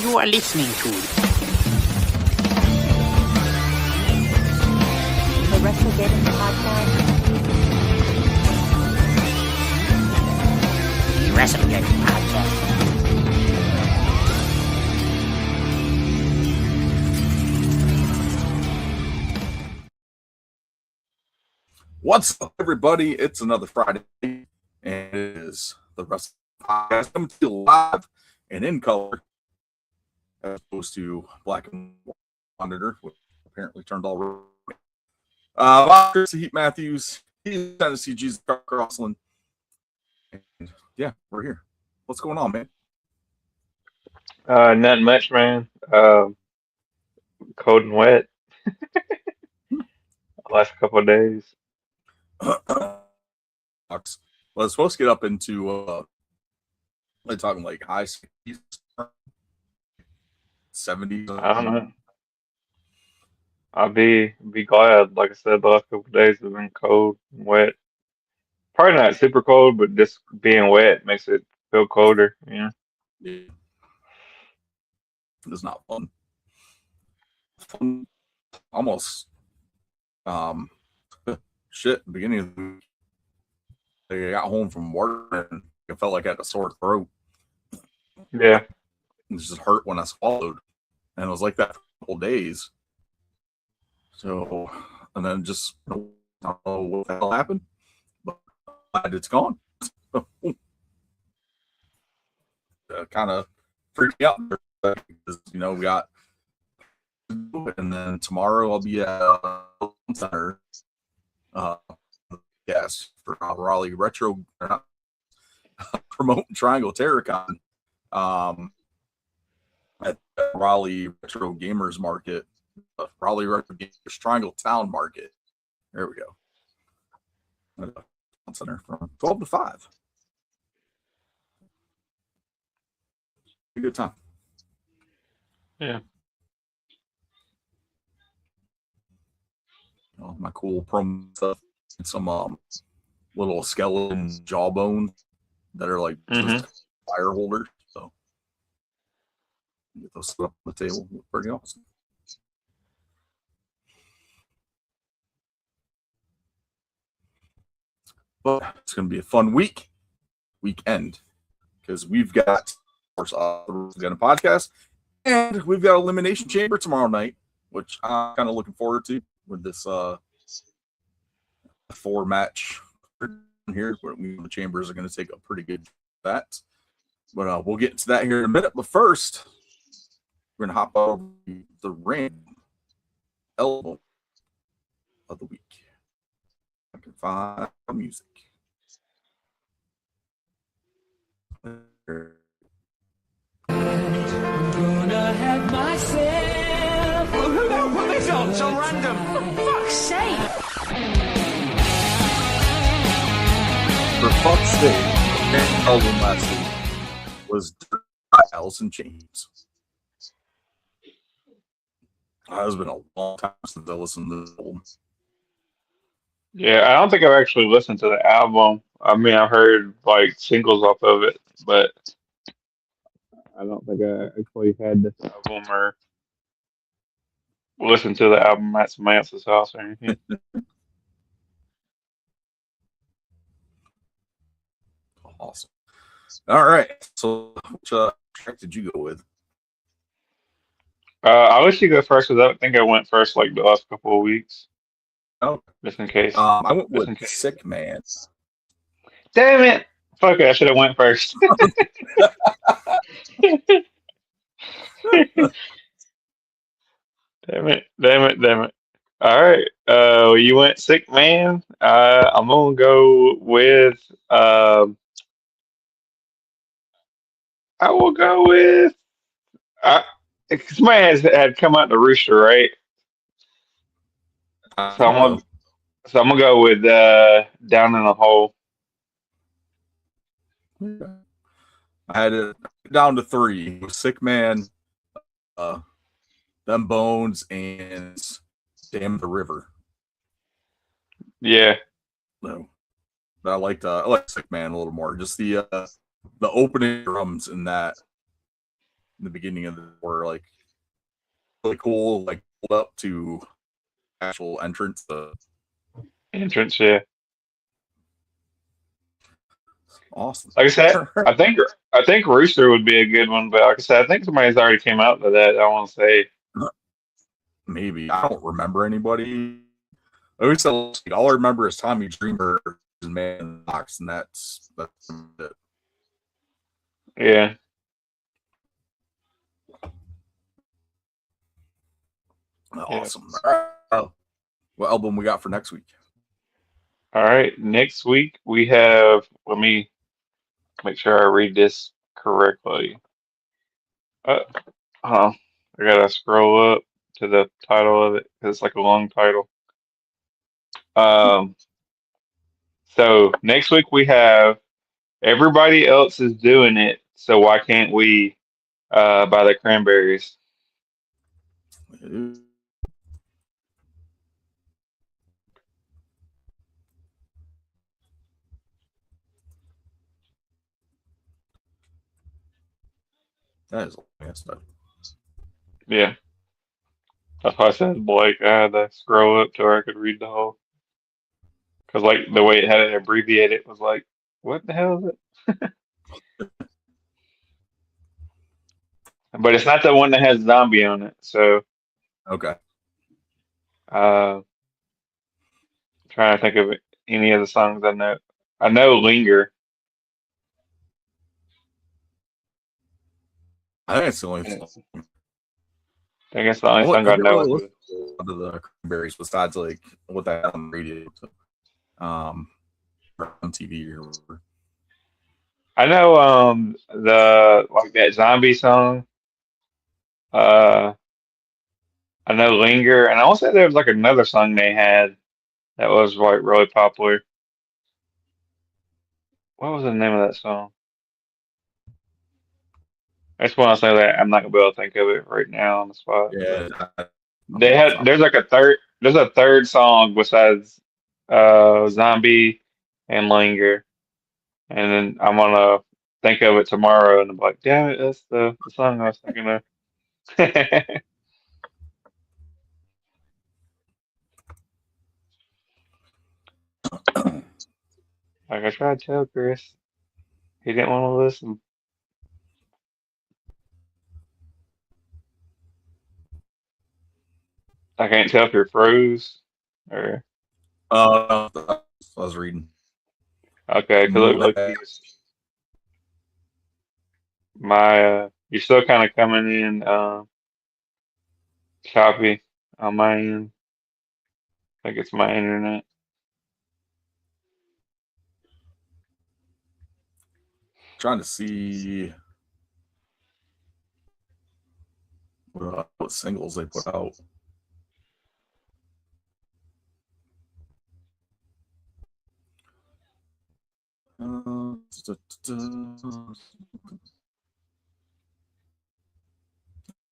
you are listening to The Wrestle Gaming Podcast. the Wrestle Gaming Podcast. What's up, everybody? It's another Friday, and it is the Wrestle Podcast coming to you live and in color, as opposed to black and white monitor, which apparently turned all red. I'm Chris Heat Matthews. He's Tennessee Jesus Crossland, and yeah, we're here. What's going on, man? Nothing much, man. Cold and wet last couple of days. Well, it's supposed to get up into they're talking like high 60s, 70s. I don't know. I'll be glad. Like I said, the last couple of days have been cold and wet. Probably not super cold, but just being wet makes it feel colder. Yeah. It's not fun. Almost shit, beginning of the week, I got home from work and it felt like I had a sore throat. Yeah. It just hurt when I swallowed. And it was like that for a couple days. So, and then just, I don't know what the hell happened, but it's gone. Kind of freaked me out because, we got, and then tomorrow I'll be at center. Yes, for Raleigh Retro, promoting Triangle Terracon at Raleigh Retro Gamers Market, Raleigh Retro Gamers Triangle Town Market. There we go. Center from 12 to 5. A good time. Yeah. My cool promo stuff. Some little skeleton jawbone that are like fire holders. So get those set up on the table. Look pretty awesome. But it's going to be a fun weekend, because we've got, of course, a podcast, and we've got Elimination Chamber tomorrow night, which I'm kind of looking forward to with this 4-match here, where the Chambers are going to take a pretty good bet. But we'll get into that here in a minute. But first, we're going to hop over the random element of the week. I can find music. I'm gonna have myself. Well, who the hell put this on? So random. For fuck's sake! For fuck's sake, the main album last week was Dirt by Alice in Chains. It's been a long time since I listened to this album. Yeah, I don't think I've actually listened to the album. I mean, I've heard like singles off of it, but I don't think I actually had this album or listened to the album at somebody else's house or anything. Awesome. All right. So, which track did you go with? I'll let you go first because I think I went first like the last couple of weeks. Oh, Just in case. I went with Sick Man. Damn it! Fuck it, I should have went first. Damn it. All right. You went Sick Man. I'm gonna go with I will go with somebody had come out the rooster, right? So I'm gonna go with Down in the Hole. I had it down to 3. It was Sick Man, Them Bones, and Damn the River. Yeah. No, but I like Sick Man a little more. Just the opening drums in that in the beginning of the were like really cool, like pulled up to actual entrance. Entrance, yeah. Awesome. Like I said, I think Rooster would be a good one, but like I said, I think somebody's already came out with that. I want to say, Maybe I don't remember anybody. I always tell like, all I remember is Tommy Dreamer and Man in the Box, and that's it. yeah. Yeah. Awesome. All right. What album we got for next week? All right. Next week we have. Let me make sure I read this correctly. Uh, I gotta scroll up to the title of it because it's like a long title. Um. So next week we have Everybody Else Is Doing It, so why can't we? By the Cranberries. That is messed up. Yeah. That's why I said Blake. I had to scroll up to where I could read the whole. Because, like, the way it had it abbreviated was like, what the hell is it? But it's not the one that has zombie on it. So, Okay. trying to think of any of the songs I know. I know Linger. I think it's the only I song. think it's the only I song I never know. really listened to the Cranberries besides like what they had on the radio, or on TV or whatever. I know the like that zombie song. Uh, I know Linger, and I want to say there was like another song they had that was like really popular. What was the name of that song? That's one I say that I'm not gonna be able to think of it right now on the spot. Yeah, They had there's a third song besides Zombie and Linger, and then I'm gonna think of it tomorrow and I'm like, damn it, that's the song I was thinking of. Like I tried to tell Chris, he didn't want to listen. I can't tell if you're froze or I was reading. okay, because look, you're still kind of coming in choppy on my end. I think it's my internet. Trying to see what singles they put out.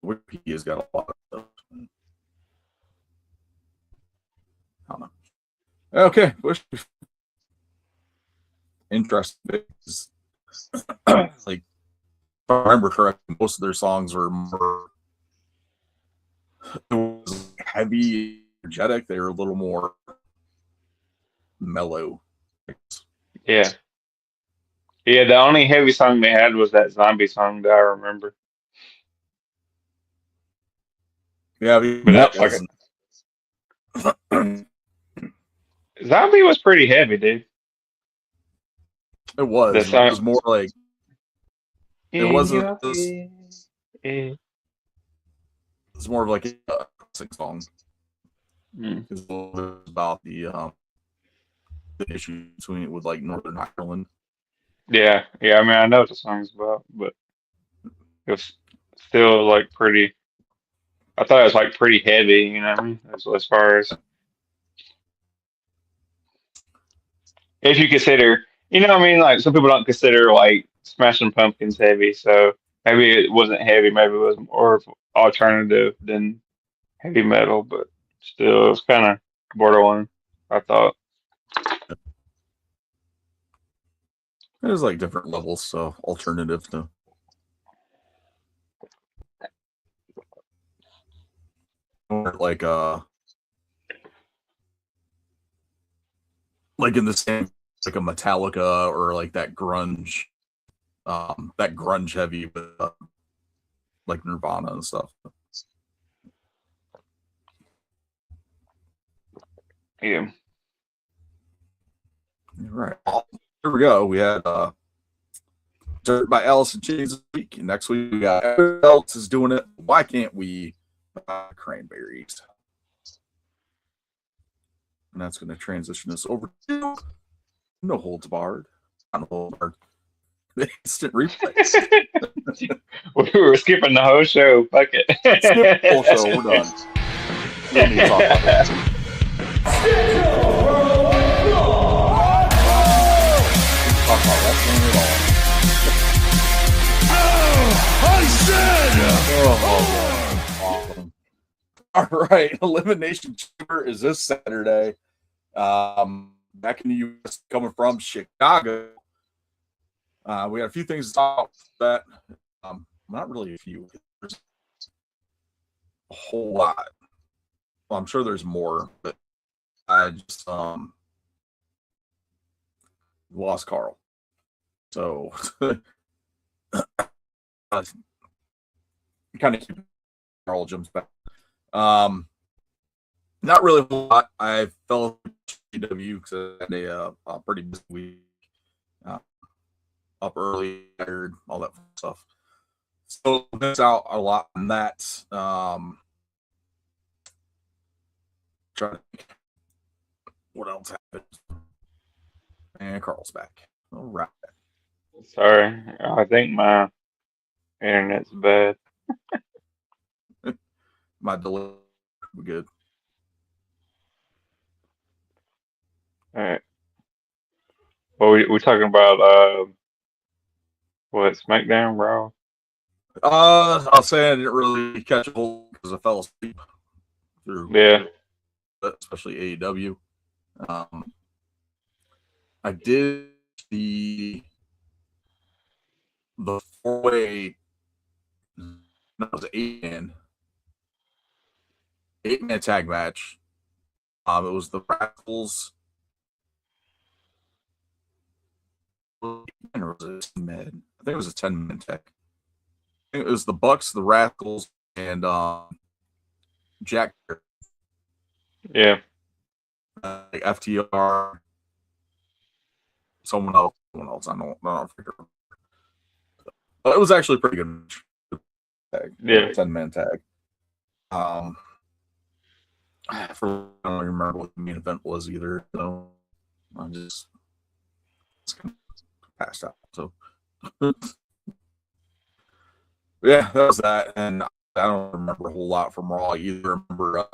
Wikipedia's got a lot of stuff. I don't know. Okay, interesting. Like, if I remember correctly, most of their songs were more heavy, energetic. They were a little more mellow. Yeah. Yeah, the only heavy song they had was that zombie song that I remember. Yeah, But that that's like wasn't. zombie was pretty heavy, dude. It was. The But it was song more like it in wasn't. your head. It's more of like a classic song. Mm. It's about the issue between it with like Northern Ireland. Yeah, yeah. I mean, I know what the song's about, but it was still like pretty. I thought it was like pretty heavy. You know what I mean? As far as if you consider, you know what I mean? Like some people don't consider like Smashing Pumpkins heavy, so maybe it wasn't heavy. Maybe it was more alternative than heavy metal, but still, it was kind of borderline. I thought. There's like different levels, so alternative to. doing it like in the same like a Metallica or like that grunge heavy with like Nirvana and stuff. Yeah. Right. Here we go. We had Dirt by Alice in Chains this week. And next week we got everyone else is doing it. Why can't we cranberries? And that's going to transition us over to No Holds Barred. Not No Holds Barred. Instant replays. We were skipping the whole show. Fuck it. Skip the whole show. We're done. We don't need to talk about that. Talk about wrestling at all. Awesome. All right, Elimination Chamber is this Saturday. Back in the U.S., coming from Chicago. We got a few things to talk about. Not really a few. There's a whole lot. Well, I'm sure there's more, but I just lost Carl. So kind of keep Carl jumps back. Not really a whole lot. I fell GW because I had a pretty busy week. Up early, tired, all that stuff. So missed out a lot on that. Trying to think what else happened. And Carl's back. All right. Sorry, I think my internet's bad. My delay. We're good. All right. Well, we talking about what, SmackDown, Raw? I'll say I didn't really catch a hold because I fell asleep through, Yeah. especially AEW. I did the 4-way. That was an 8-man tag match. It was the Radicals. Or was it 10-man? I think it was a 10-man tag. I think it was the Bucks, the Radicals, and Jack. Yeah. Like FTR. Someone else. I don't figure. But it was actually a pretty good tag. Yeah. 10-man tag. I don't remember what the main event was either. So I just passed out. So yeah, that was that. And I don't remember a whole lot from Raw either. I remember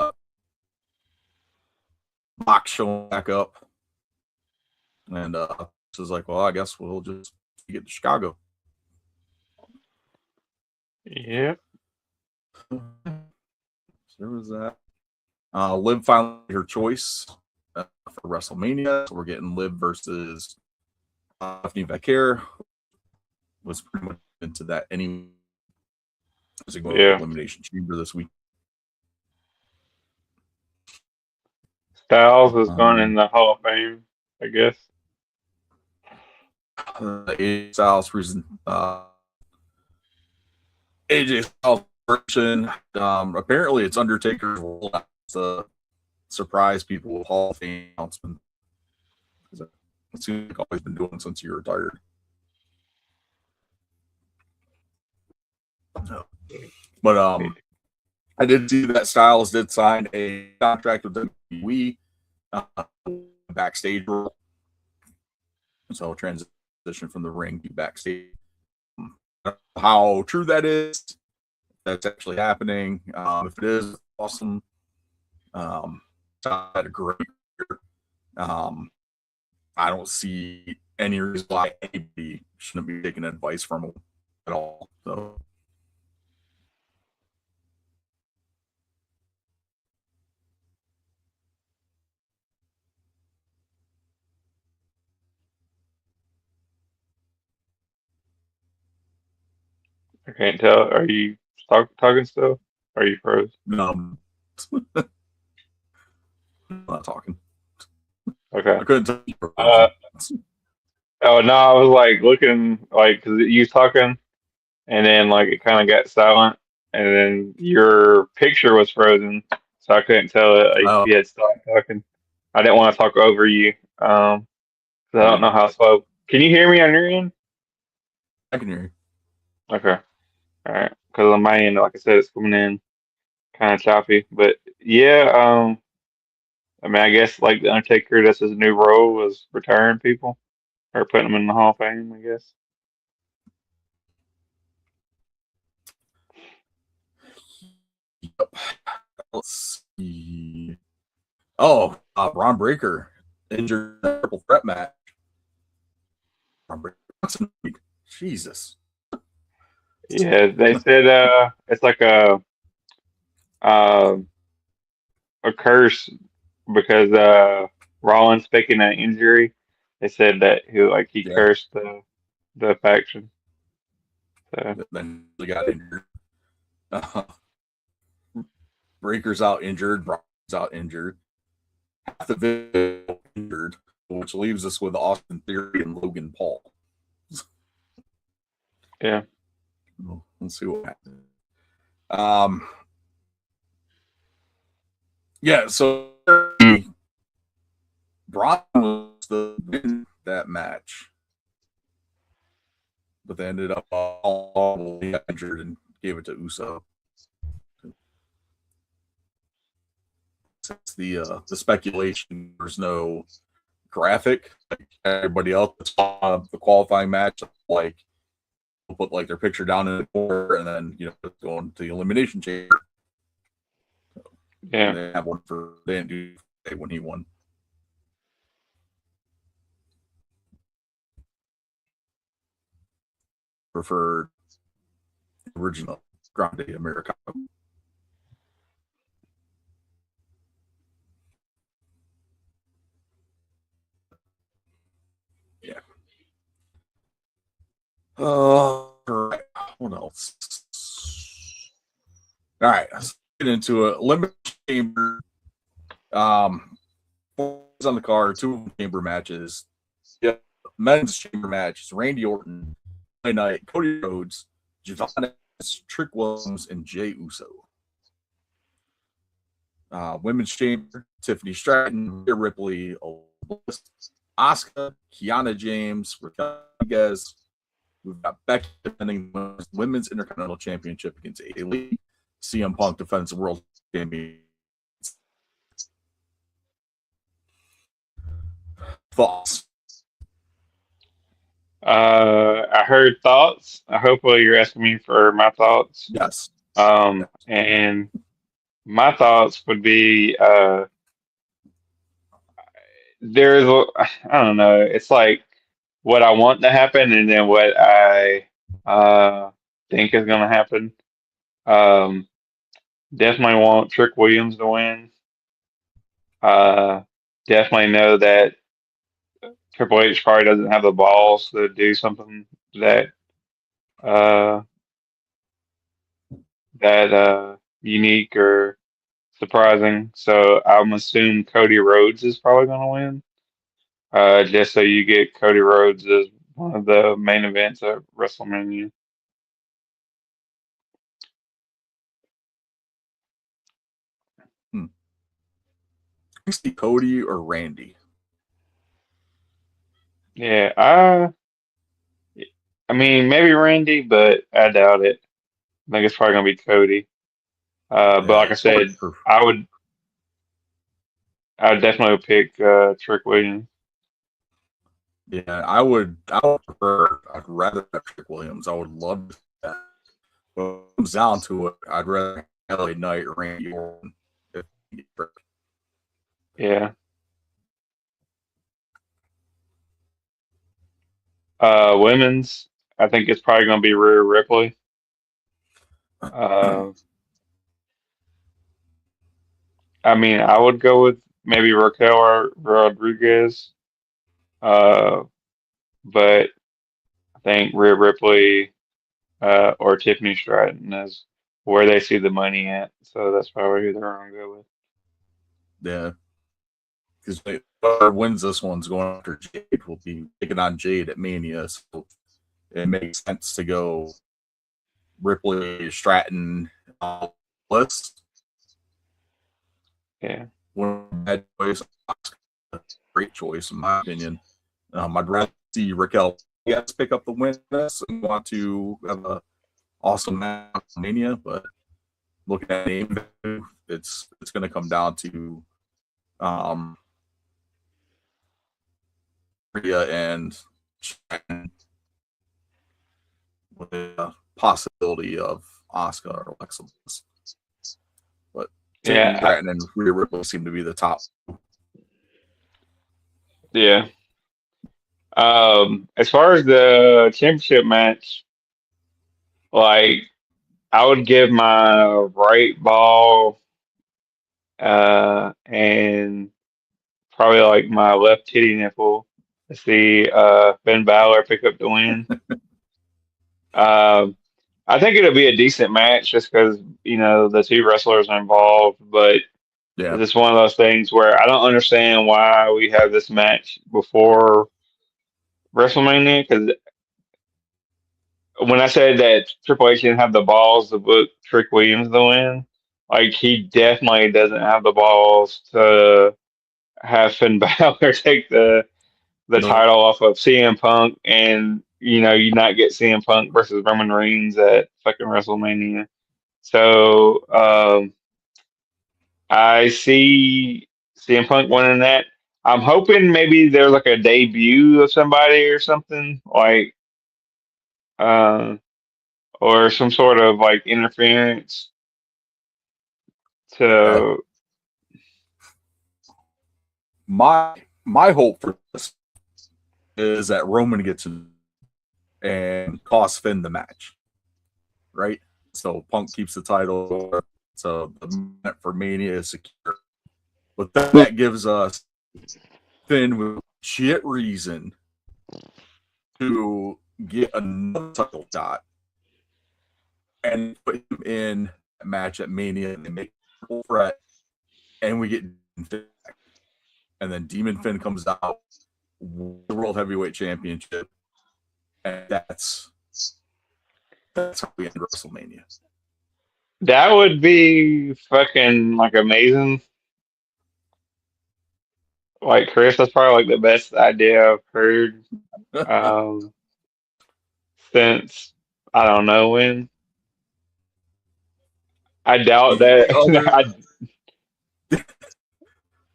Mox showing back up. And so it was like, well, I guess we'll just get to Chicago. Yeah. So there was that. Liv finally made her choice for WrestleMania. So we're getting Liv versus Stephanie Vaquer. Was pretty much into that anyway. As we go to Elimination Chamber this week. Styles is going in the Hall of Fame, I guess. AJ Styles reason. AJ Styles version. Apparently, it's Undertaker's role to surprise people with Hall of Fame announcement. That's what he's always been doing since he retired. But I did see that Styles did sign a contract with WWE backstage role. So transition from the ring to backstage. How true that is, that's actually happening. If it is, awesome. Had a great year. I don't see any reason why anybody shouldn't be taking advice from him at all. So. I can't tell. Are you talking still? Are you froze? No. I'm not talking. Okay. I couldn't tell you. Uh, oh no, I was like looking like because you was talking, and then like it kind of got silent, and then your picture was frozen, so I couldn't tell if Oh, you had stopped talking. I didn't want to talk over you, 'cause I don't know how slow. Can you hear me on your end? I can hear you. Okay, all right. Because on my end, like I said, it's coming in kind of choppy, but yeah. I mean, I guess like the Undertaker, that's his new role was retiring people or putting them in the Hall of Fame, I guess. Yep. Let's see. Oh, Ron Breaker injured in a triple threat match. Ron Breaker. Jesus. Yeah, they said it's like uh, a curse because Rollins faking an injury. They said that he Yeah. cursed the faction. So Then he got injured. Breaker's out injured. Brock's out injured. Half the video injured, which leaves us with Austin Theory and Logan Paul. yeah, Let's see what happens. Yeah, so Brock was the win that match, but they ended up all injured and gave it to Uso. Since the speculation, there's no graphic like everybody else saw the qualifying match, like put like their picture down in the corner and then go into the elimination chamber. yeah. They have one for they didn't do it when he won. Preferred original Grande Americano. Yeah. Right. What else? All right, let's get into it. Elimination chamber. Four on the card, two chamber matches. Yeah, men's chamber matches. Randy Orton, Monday Night, Cody Rhodes, Javon, Trick Williams, and Jay Uso. Women's chamber, Tiffany Stratton, Rhea Ripley, Asuka, Kiana James, Raquel Rodriguez. We've got Becky defending the Women's Intercontinental Championship against A-Lee. CM Punk defends the World Champion. Thoughts? I heard thoughts. Hopefully, you're asking me for my thoughts. Yes. And my thoughts would be I don't know. It's like what I want to happen and then what I think is going to happen. Um, Definitely want Trick Williams to win. Uh, Definitely know that Triple H probably doesn't have the balls to do something that uh, unique or surprising. So I'm assuming Cody Rhodes is probably going to win. Just so you get Cody Rhodes as one of the main events at WrestleMania. I see Cody or Randy. Yeah, I mean maybe Randy, but I doubt it. I think it's probably gonna be Cody. But like I said, I would definitely pick Trick Williams. Yeah, I would prefer. I'd rather have Trick Williams. I would love that. But when it comes down to it, I'd rather have LA Knight or Randy Orton. Yeah. Women's, I think it's probably gonna be Rhea Ripley. Uh, I mean, I would go with maybe Raquel or Rodriguez. Uh, but I think Rhea Ripley or Tiffany Stratton is where they see the money at. So that's probably who they're gonna go with. Yeah, because whoever wins this one's going after Jade. Will be taking on Jade at Mania, so it makes sense to go Ripley, Stratton, list. Yeah. One bad choice, great choice in my opinion. I'd rather see Raquel pick up the win and want to have a awesome match at Mania, but looking at name, it's going to come down to Rhea and Stratton with the possibility of Asuka or Alexa Bliss. But Yeah. Stratton and Rhea Ripley seem to be the top. Yeah. As far as the championship match, like I would give my right ball and probably like my left titty nipple to see Finn Balor pick up the win. Um, I think it'll be a decent match just because the two wrestlers are involved, but Yeah. it's just one of those things where I don't understand why we have this match before WrestleMania. Because when I said that Triple H didn't have the balls to book Trick Williams to win, like he definitely doesn't have the balls to have Finn Balor take the No. title off of CM Punk, and you not get CM Punk versus Roman Reigns at fucking WrestleMania. So I see CM Punk winning that. I'm hoping maybe there's like a debut of somebody or something like, uh, or some sort of like interference to. My hope for this is that Roman gets in and costs Finn the match, right? So Punk keeps the title, so the minute for Mania is secure. But that gives us Finn with shit reason to get another title shot and put him in a match at Mania and they make a triple threat, and we get Finn back. And then Demon Finn comes out with the World Heavyweight Championship, and that's how we end WrestleMania. That would be fucking like amazing. Like Chris, that's probably like the best idea I've heard um, since I don't know when. I doubt that.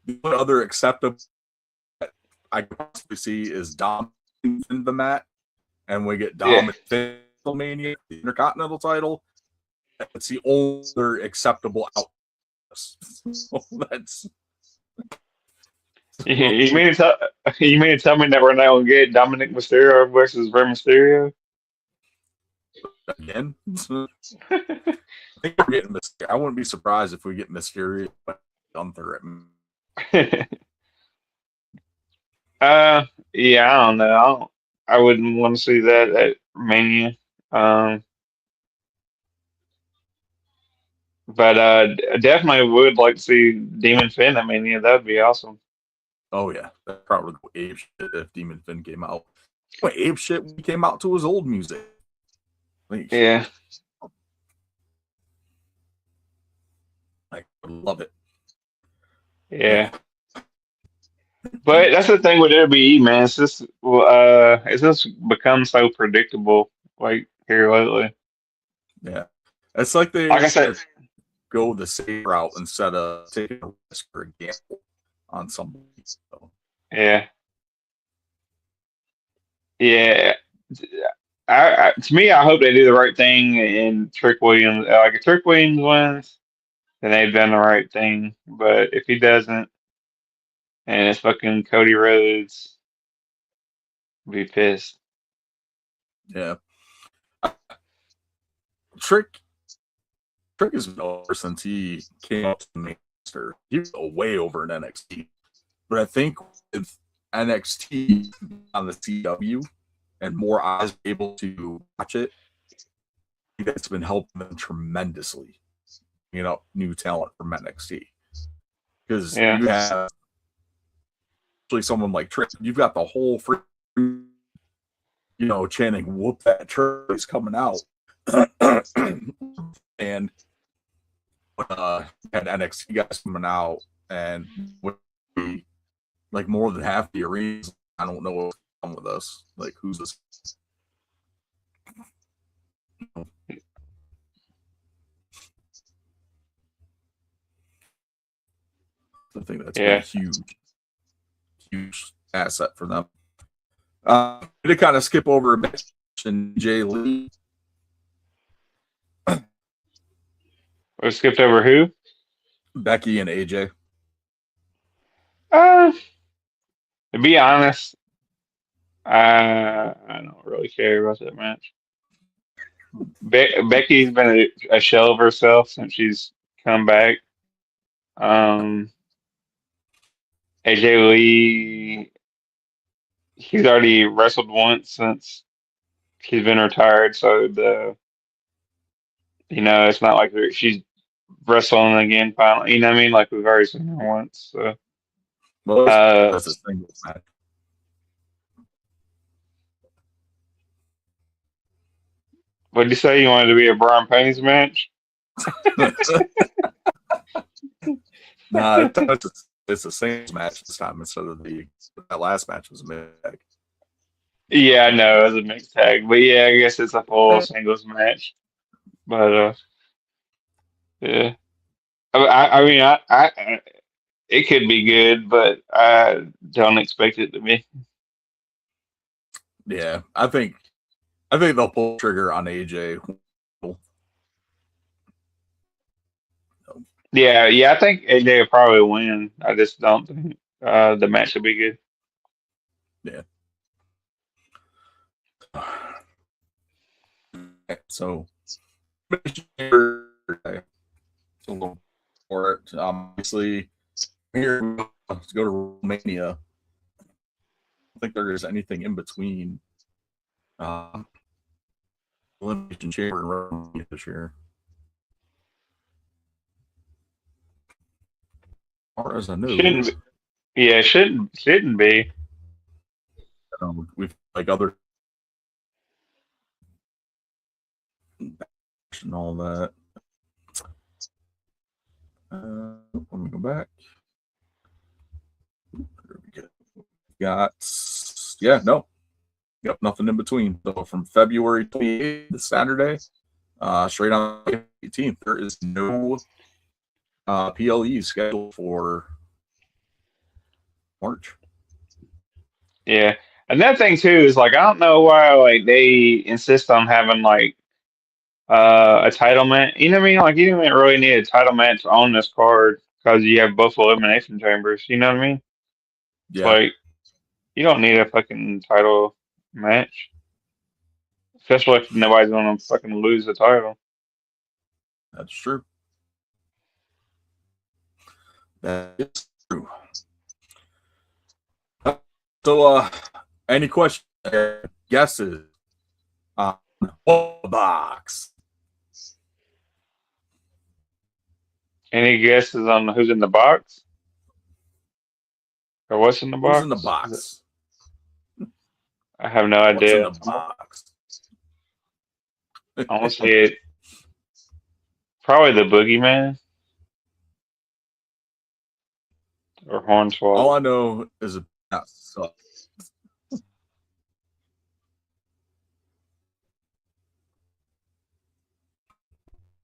The other acceptable I can possibly see is Dom in the mat, and we get Dom in WrestleMania, the Intercontinental title. That's the only other acceptable outcome. So that's. You mean to tell me that we're not gonna get Dominic Mysterio versus Rey Mysterio? Again, I think we're getting Mysterio. I wouldn't be surprised if we get Mysterio Gunther. Yeah, I don't know. I wouldn't want to see that at Mania. But I definitely would like to see Demon Finn at Mania. That would be awesome. Oh yeah, that probably go ape shit if Demon Finn came out. Wait, ape shit when he came out to his old music. Like, Yeah. I love it. Yeah. But that's the thing with WWE, man. It's just become so predictable, like here lately. Yeah, it's like they Like I said, go the safe route instead of taking a risk or a gamble on somebody. So. yeah, yeah. To me, I hope they do the right thing and Trick Williams. Like if Trick Williams wins, then they've done the right thing. But if he doesn't, and it's fucking Cody Rhodes, I'll be pissed. Yeah, Trick has been over since he came up to the main roster. He was way over in NXT, but I think with NXT on the CW and more eyes able to watch it, that's been helping them tremendously. You know, new talent from NXT because Yeah. you have actually someone like Trick. You've got the whole free, chanting "Whoop that Trick" is coming out, and had NXT guys coming out, and like more than half the arenas. I don't know what's wrong with us. Like, who's this? I think that's been a huge asset for them. To kind of skip over a bit, and Jay Lee. We skipped over who? Becky and AJ. To be honest, I don't really care about that match. Becky's been a shell of herself since she's come back. AJ Lee, he's already wrestled once since he's been retired, so it's not like she's wrestling again finally. You know what I mean? Like we've already seen her once. So Well, that's a singles match. what did you say? You wanted to be a Brian Payne's match? Nah, it's a singles match this time instead of that last match was a mixed tag. Yeah, I know, it was a mixed tag, but yeah, I guess it's a full singles match. But yeah, I mean, I it could be good, but I don't expect it to be. Yeah, I think they'll pull the trigger on AJ. Yeah, I think AJ will probably win. I just don't think the match will be good. Yeah. So, for it, obviously, here to go to Romania. I don't think there is anything in between Elimination Chamber and Romania this year. As far as I know, Shouldn't be. Yeah, shouldn't be. we've like other and all that. Let me go back. There we go. Got Yep, nothing in between. So from February 28th, this Saturday, straight on the 18th, there is no PLE scheduled for March. Yeah, another thing too is like I don't know why like they insist on having like a title match. You know what I mean? Like you don't really need a title match on this card because you have both elimination chambers. You know what I mean? It's Yeah, like you don't need a fucking title match, especially if nobody's gonna fucking lose the title. that's true. That is true. So, any questions, guesses on what box? Any guesses on who's in the box or what's in the box? Who's in the box? I have no What's in idea. the box? I want to say it. Probably the Boogeyman or Hornswoggle. All I know is it sucks.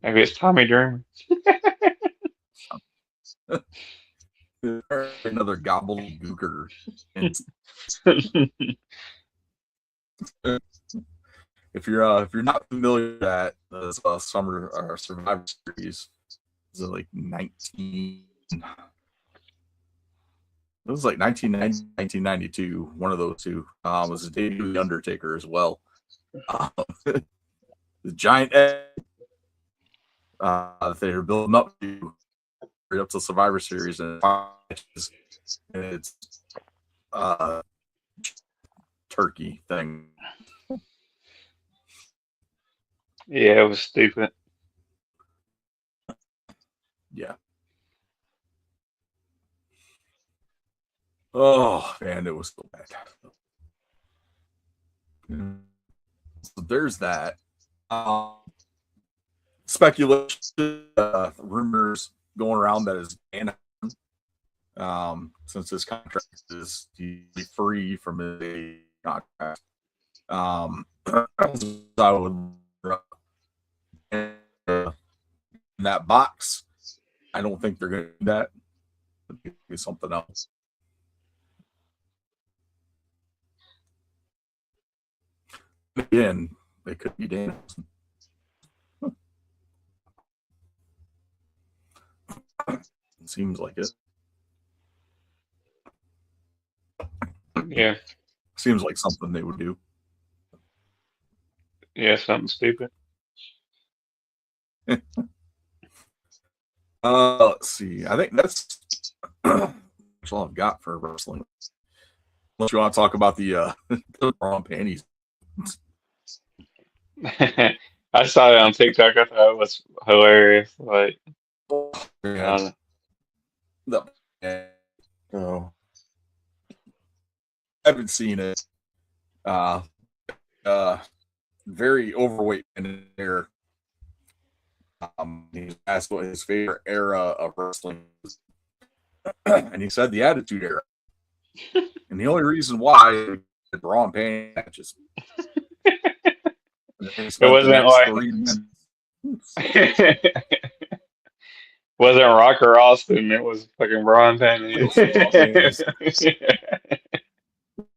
Maybe it's Tommy Dreamer. Another gobbledygooker. If you're not familiar with that, the summer or Survivor Series is like 19. It was like 1990, 1992. One of those two was the debut of the Undertaker as well. The giant egg they were building up to right up to Survivor Series, and it's turkey thing. Yeah, it was stupid. Yeah. Oh man, it was so bad. So there's that. Speculation, rumors going around that is since his contract is free from his contract. I would in that box. I don't think they're going to do that. It'd be something else. Again, they could be Danielson. It seems like it. Yeah, Seems like something they would do. yeah, something stupid. Let's see. I think that's all I've got for wrestling. Unless you want to talk about the wrong panties. I saw it on TikTok. I thought it was hilarious. Like, Yeah. Oh. I haven't seen it. Very overweight in there. He asked what his favorite era of wrestling was. And he said the Attitude Era. And the only reason why the Braun panty matches. it wasn't like wasn't Rocker Austin. It was fucking Braun Penny.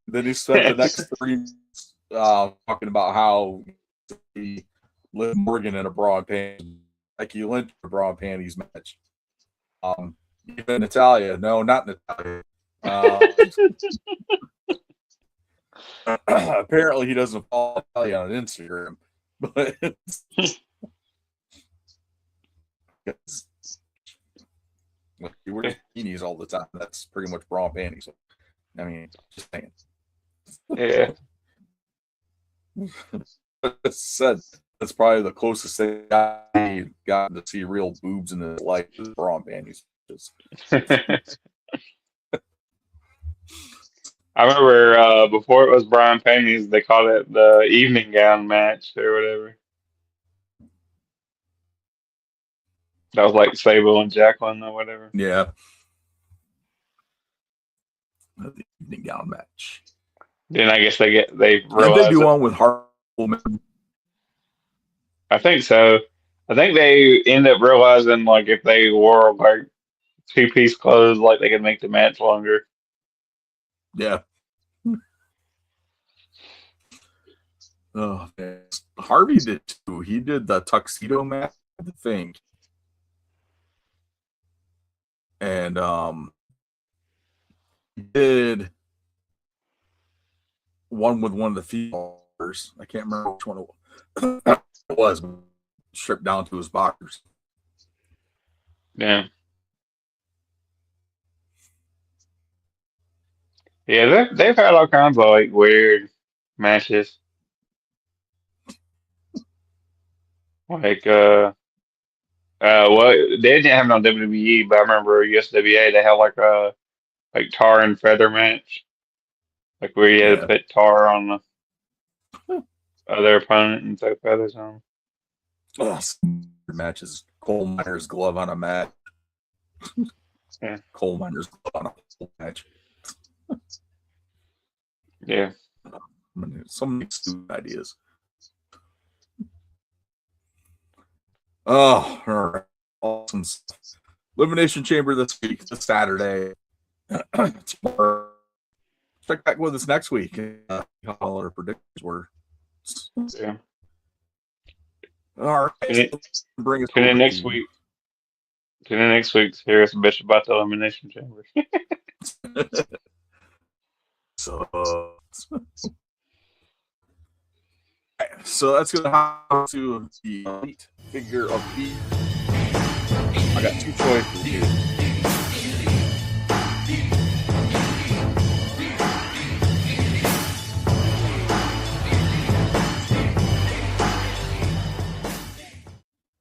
Then he spent the next 3 minutes talking about how he Liv Morgan in a bra and panties, Becky Lynch in a bra and panties match. Even Natalia, no, not Natalia. Apparently, he doesn't follow Natalia on Instagram, but he wears bikinis all the time. That's pretty much bra and panties. I mean, just saying. Yeah. Said that's probably the closest thing I got to see real boobs in his life is bra and panties. I remember before it was Brian Panties, they called it the evening gown match or whatever. That was like Sable and Jacqueline or whatever. Yeah. The evening gown match. Then I guess they Did realized they do one with Hartman? I think so. I think they end up realizing like if they wore like 2-piece clothes, like they could make the match longer. Yeah. Oh man. Harvey did too. He did the tuxedo match, I think. And he did one with one of the females. I can't remember which one it was. Stripped down to his boxers. Yeah. Yeah, they've had all kinds of like weird matches. Like well they didn't have no WWE, but I remember USWA they had like a like tar and feather match. Like where you had to put tar on the other opponent and throw feathers on. Oh, matches. Coal miner's glove on a match. Yeah. Coal miner's glove on a whole match. Yeah. I mean, so many stupid ideas. Oh, all right. Awesome stuff. Elimination Chamber this week, this Saturday. Tomorrow. Check back with us next week. How all our predictions were. Yeah. All right. Bring us Tune in next week. Tune in next week to hear us bitch about the Elimination Chamber. So that's going to happen to the elite figure of beat. I got 2 choices here.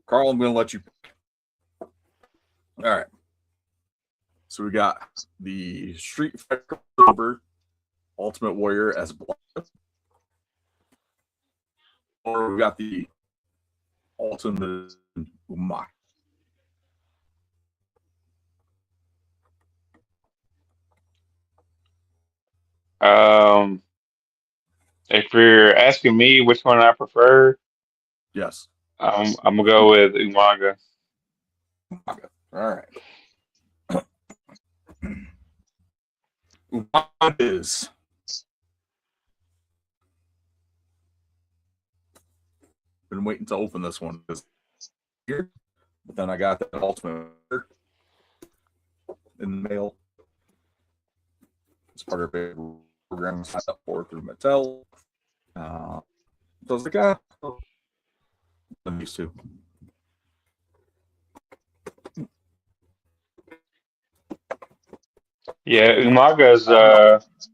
Carl, I'm going to let you pick. All right. So we got the Street Fighter crossover Ultimate Warrior as Blanca. Or we got the Ultimate Umai. If you're asking me which one I prefer, Yes. I'm gonna go with Umaga. All right. Umai is been waiting to open this one here, but then I got that Ultimate in the mail. It's part of a program I signed up for through Mattel. So I was like, these two. Yeah, Umaga's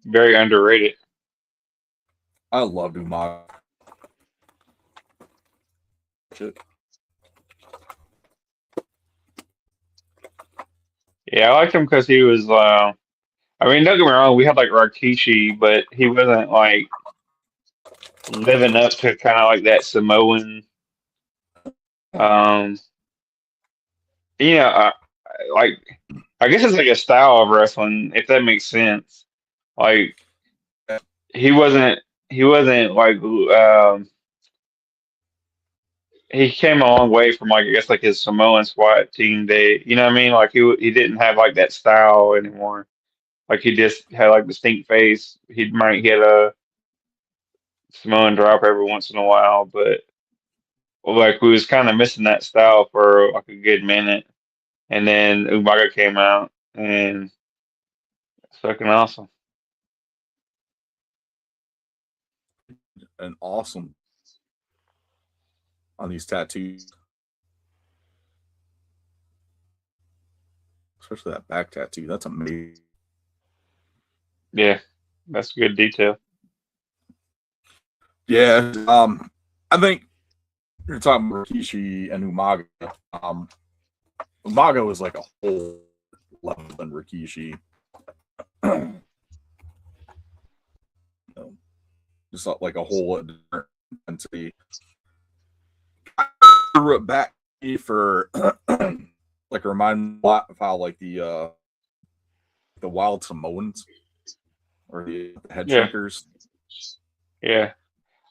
very underrated. I love Umaga. Shit. Yeah, I liked him because he was. I mean, don't get me wrong, we had like Rikishi, but he wasn't like living up to kind of like that Samoan. Um, you know, like I guess it's like a style of wrestling, if that makes sense. Like he wasn't. He wasn't like. He came a long way from like I guess like his Samoan SWAT team day. You know what I mean? Like he didn't have like that style anymore. Like he just had like distinct face. He might hit a Samoan drop every once in a while, but like we was kind of missing that style for like a good minute. And then Umaga came out and it's fucking awesome. And awesome on these tattoos. Especially that back tattoo. That's amazing. Yeah, that's good detail. Yeah. I think you're talking about Rikishi and Umaga. Umaga was like a whole level than Rikishi. Just like a whole different intensity. I threw it back for like remind me a lot of how like the wild Samoans or the head Yeah, shrinkers. yeah.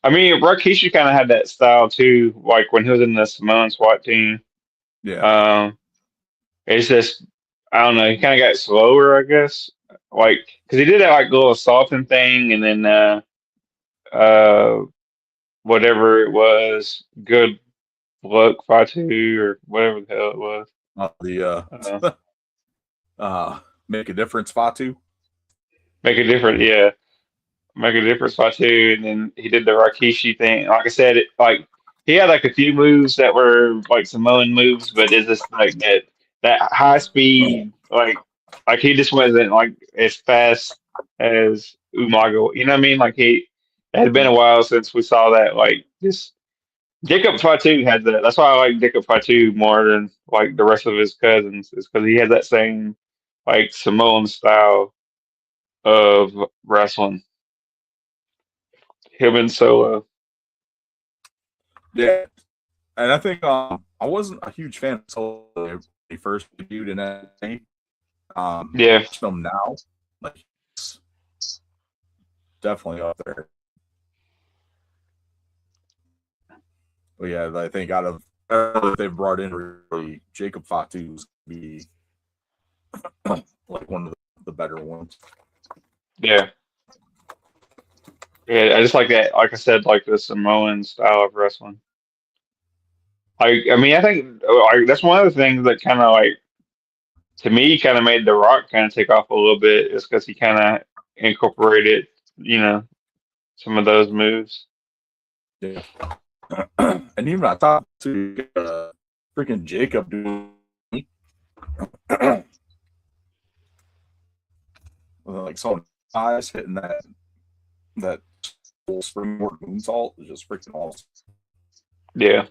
I mean, Rikishi kind of had that style too. Like when he was in the Samoan SWAT team. Yeah. It's just I don't know. He kind of got slower, I guess. Like because he did that like little assaulting thing, and then uh, whatever it was, good luck Fatu or whatever the hell it was. The Uh, make a difference, Fatu. make a difference, yeah. Make a difference Fatu, and then he did the Rikishi thing. Like I said, like he had like a few moves that were like Samoan moves, but it's just like that high speed, like he just wasn't like as fast as Umaga. You know what I mean? Like it had been a while since we saw that. Like this Jacob Fatu had that. That's why I like Jacob Fatu more than like the rest of his cousins, is because he had that same like Samoan style of wrestling. Him and Solo. Yeah. And I think I wasn't a huge fan of Solo when he first debuted in NXT. Yeah, Him now, like it's definitely up there. But yeah, I think out of everything they've brought in, really, Jacob Fatu's be like one of the better ones. yeah, yeah. I just like that. Like I said, like the Samoan style of wrestling. I mean, I think like that's one of the things that kind of like to me kind of made The Rock kind of take off a little bit, is because he kind of incorporated, you know, some of those moves. Yeah. And even I thought to freaking Jacob doing like some eyes hitting that full springboard moonsault is just freaking awesome. Yeah,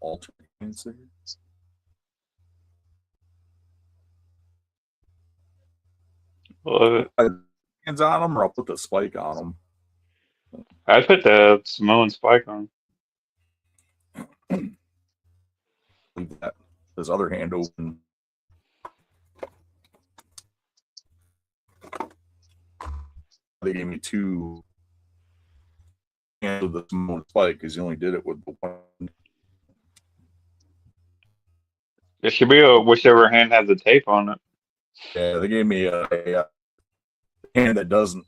alternate answer. Love it. Hands on them, or I'll put the spike on them. I put the Samoan spike on. Leave that his other hand open. They gave me 2 hands of the Samoan spike because you only did it with the one. It should be whichever hand has the tape on it. Yeah, they gave me a hand that doesn't.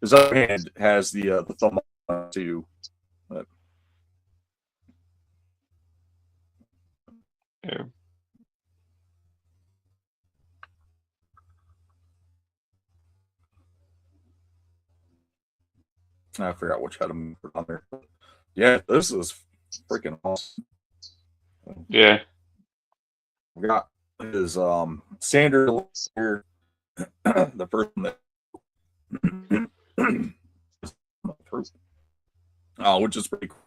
His other hand has the thumb on it too. But Yeah. I forgot which had him put on there. But yeah, this is freaking awesome. Yeah. We got his standard here, the first one that which is pretty cool.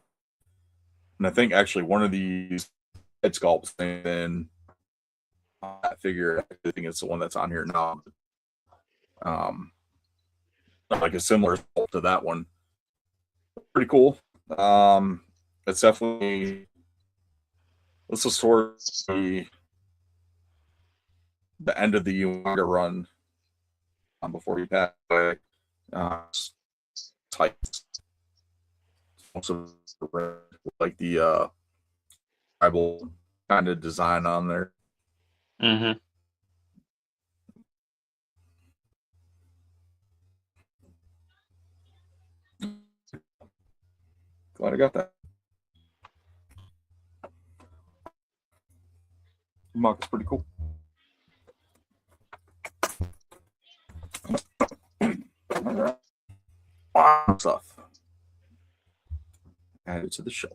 And I think actually one of these head sculpts, and I figure I think it's the one that's on here now. Like a similar sculpt to that one. Pretty cool. It's definitely, this is sort of the end of the Umaga run before he passed away. Type also like the tribal kind of design on there. Mm-hmm. Glad I got that. Mock is pretty cool. Wow, stuff. Add it to the show.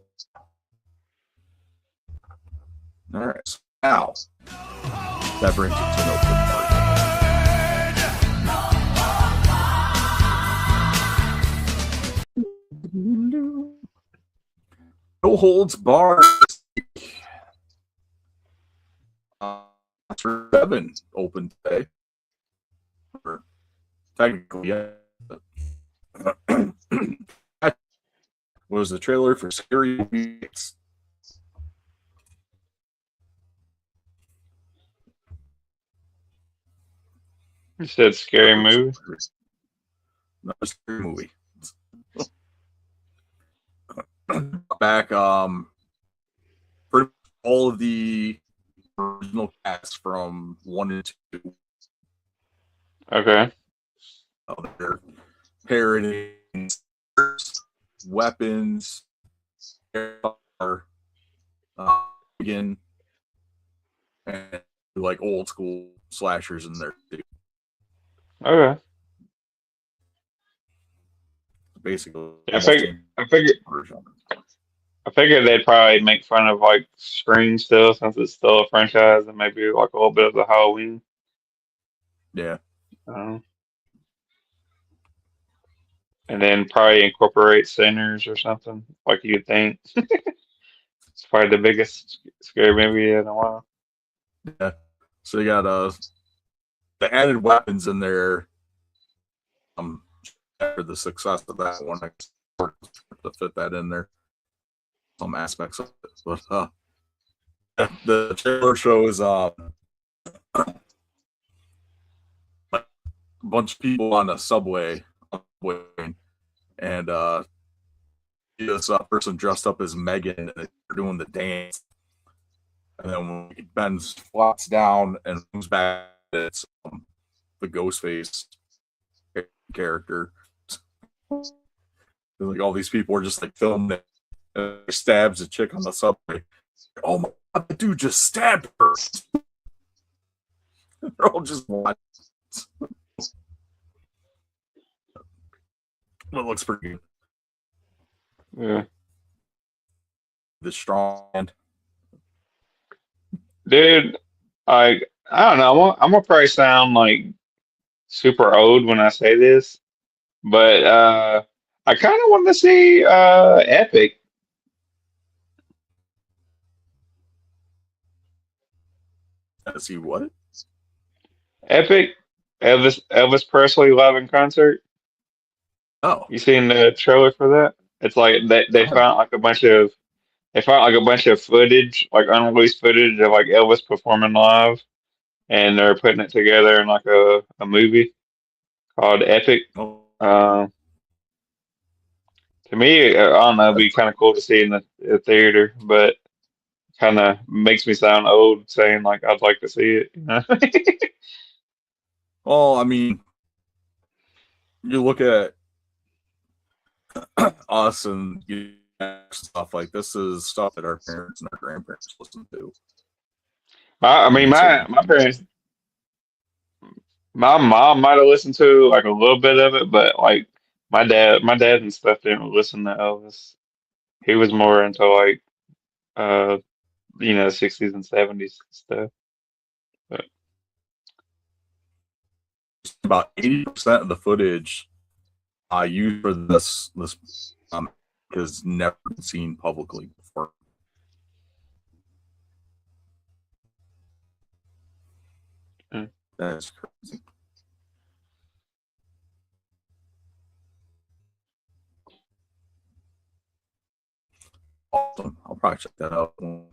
All right. So now that brings it to an open part. No holds barred. For 7 open today. Or technically, yeah. Was the trailer for Scary Movies. You said scary movie? Another scary movie. Back, pretty much all of the original cast from 1 and 2. Okay. They're parodying weapons, again, and like old school slashers in there too. Okay. Basically, I figured they'd probably make fun of like Scream still, since it's still a franchise, and maybe like a little bit of the Halloween. Yeah. And then probably incorporate Sinners or something, like you'd think. It's probably the biggest scary movie in a while. Yeah. So you got the added weapons in there. After the success of that one, I to fit that in there. Some aspects of it, but the trailer shows a bunch of people on a subway, and this person dressed up as Megan, and they're doing the dance. And then when Ben flops down and moves back, it's the Ghostface character. Like all these people are just like filming it. Stabs a chick on the subway. Oh my God, the dude just stabbed her. They're all just watching. It looks pretty good. Yeah. The strong hand. Dude, I don't know. I'm gonna probably sound like super old when I say this, but I kind of want to see Epic. Let's see what? Epic, Elvis Presley live in concert. Oh, You seen the trailer for that? It's like they I found like a bunch of footage, like unreleased footage of like Elvis performing live, and they're putting it together in like a movie called Epic. oh, Um, to me, I don't know, it'd be kind of cool to see in the theater, but kind of makes me sound old saying like I'd like to see it. You know? well, I mean, you look at us and stuff like this is stuff that our parents and our grandparents listened to. I I mean, mean, so my parents, my mom might have listened to like a little bit of it, but like my dad and stuff didn't listen to Elvis. He was more into like uh 60s and 70s stuff. But about 80% of the footage I used for this has never been seen publicly before. mm, That's crazy. Awesome. I'll probably check that out when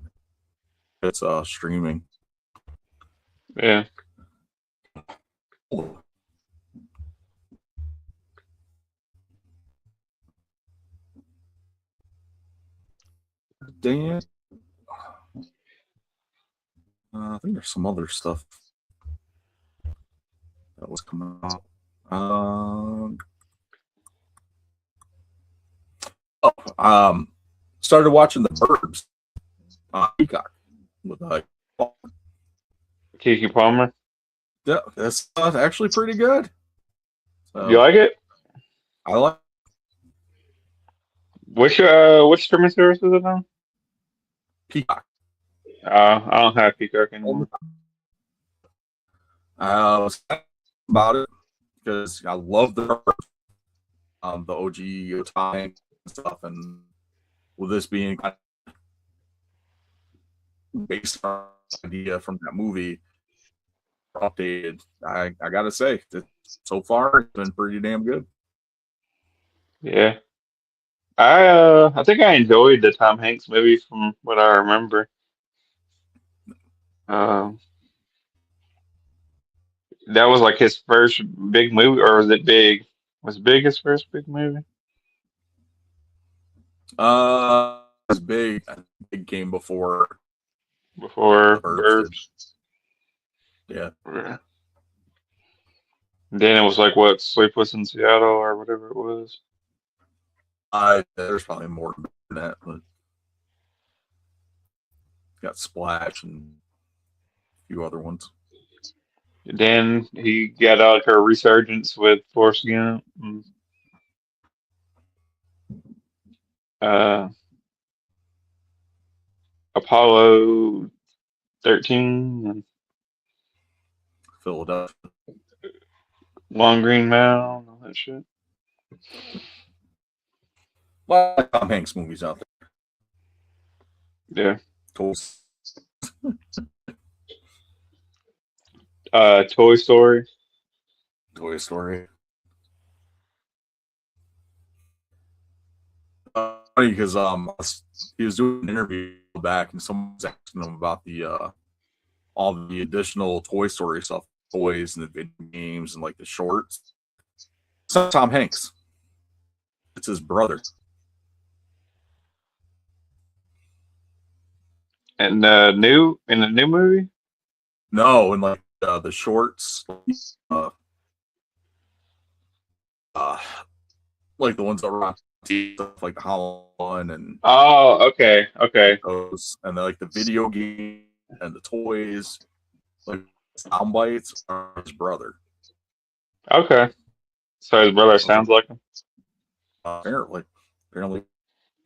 it's streaming. yeah. Oh, Dan, I think there's some other stuff that was coming out. Started watching The Burbs on Peacock with Kiki Palmer. yeah, that's actually pretty good. You So like it? I like Which streaming service is it on? Peacock. I don't have Peacock anymore. I was about it because I love the OG time and stuff, and with this being based on the idea from that movie updated, I gotta say that so far it's been pretty damn good. Yeah. I think I enjoyed the Tom Hanks movie from what I remember. Um, that was like his first big movie, or was it big? Was Big his first big movie It's big. I think it came before before the Burbs did. Burbs? Yeah. Yeah. Then it was like what, Sleepless in Seattle or whatever it was. There's probably more than that, but got Splash and a few other ones. Then he got out her resurgence with Forrest Gump, and, uh, Apollo 13, and Philadelphia. Long Green Mile, and all that shit. A lot of Tom Hanks movies out Yeah. there. Toy Story. Toy Story. Funny because he was doing an interview back and someone was asking him about the all the additional Toy Story stuff, toys and the video games and like the shorts. It's not Tom Hanks. It's his brother. And in the new movie? No, and like the shorts, like the ones that were on TV, stuff like the Halloween and Oh, okay, okay, those, and then like the video game and the toys, like sound bites are his brother. okay. So his brother sounds like him. Apparently,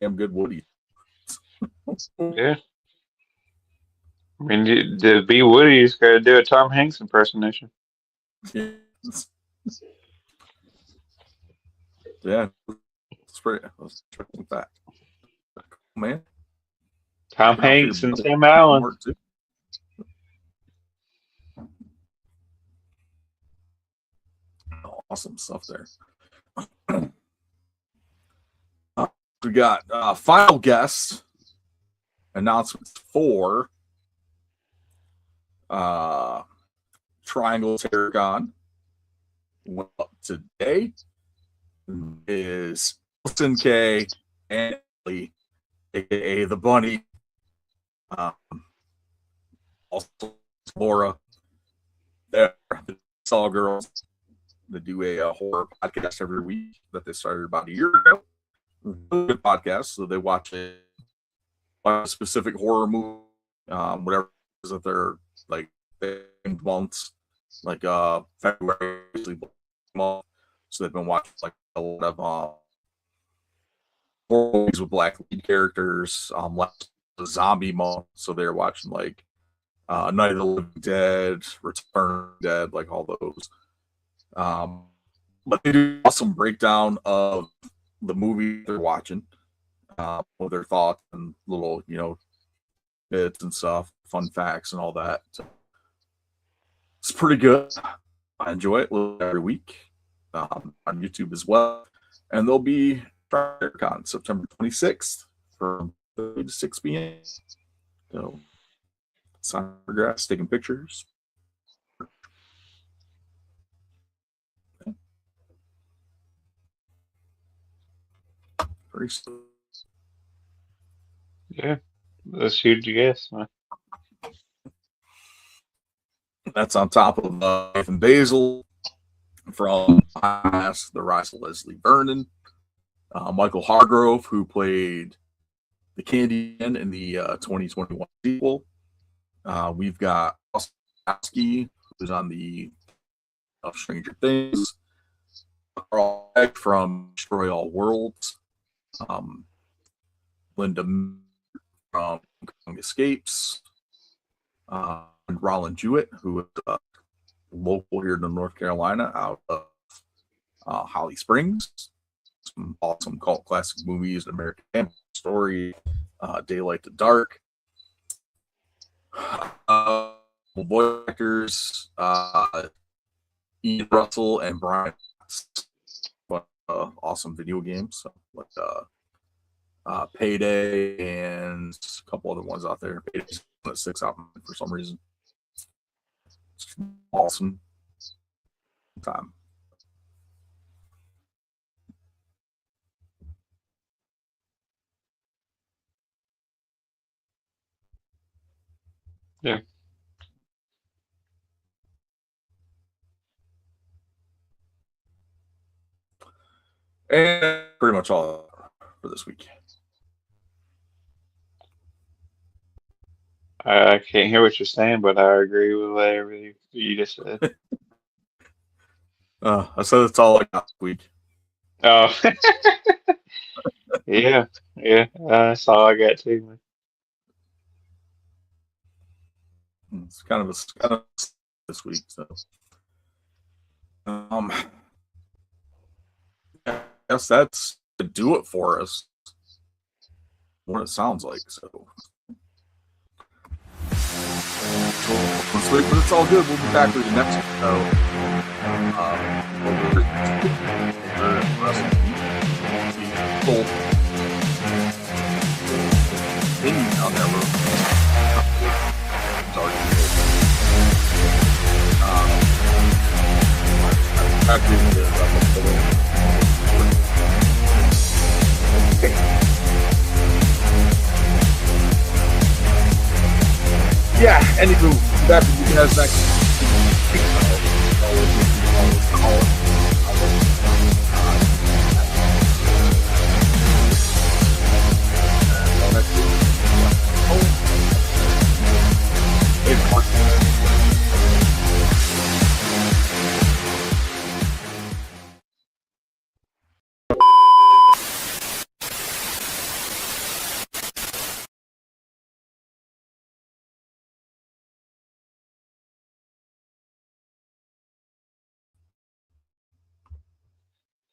damn good Woody. Yeah. I mean, to be Woody, he's got to do a Tom Hanks impersonation. Yeah. That's an interesting fact. Man, Tom Now, Hanks your and brother Sam Allen. worked too. Awesome stuff there. We got final guest announcements for Triangle Terracon. Well, today is Wilson K and Lee, aka the Bunny. Also Laura. They're the Saw Girls. They do a horror podcast every week that they started about a year ago. Really good podcast. So they watch a specific horror movie, whatever it is that they're like themed months, like February usually month. So they've been watching like a lot of horror movies with black lead characters. Last the zombie month, so they're watching like Night of the Living Dead, Return of the Dead, like all those. But they do awesome breakdown of the movie they're watching, with their thoughts and little, bits and stuff, fun facts and all that. So it's pretty good. I enjoy it every week on YouTube as well. And they'll be on September 26th from 3 to 6 p.m. So sign photographs, taking pictures. Very soon. Yeah, that's huge, guess. That's on top of Nathan Basil from The Rise of Leslie Vernon, Michael Hargrove, who played the Candyman in the 2021 sequel. We've got Oski, who's on the Stranger Things, Carl Beck from Destroy All Worlds, Linda from Escapes, and Roland Jewett, who is local here in North Carolina, out of Holly Springs. Some awesome cult classic movies, American Family Story, Daylight to Dark. Voice actors, Ian Russell and Brian. Awesome video games, so like Payday and a couple other ones out there. Payday's that sticks out for some reason. Awesome time. Yeah. And pretty much all for this week. I can't hear what you're saying, but I agree with everything you just said. I said that's all I got this week. Oh, yeah, that's all I got too. It's kind of this week, so I guess that's to do it for us. What it sounds like, so. Let's wait, but it's all good. We'll be back with you next week. So, full opinion on that room. It's already yeah, anywho, back with you guys next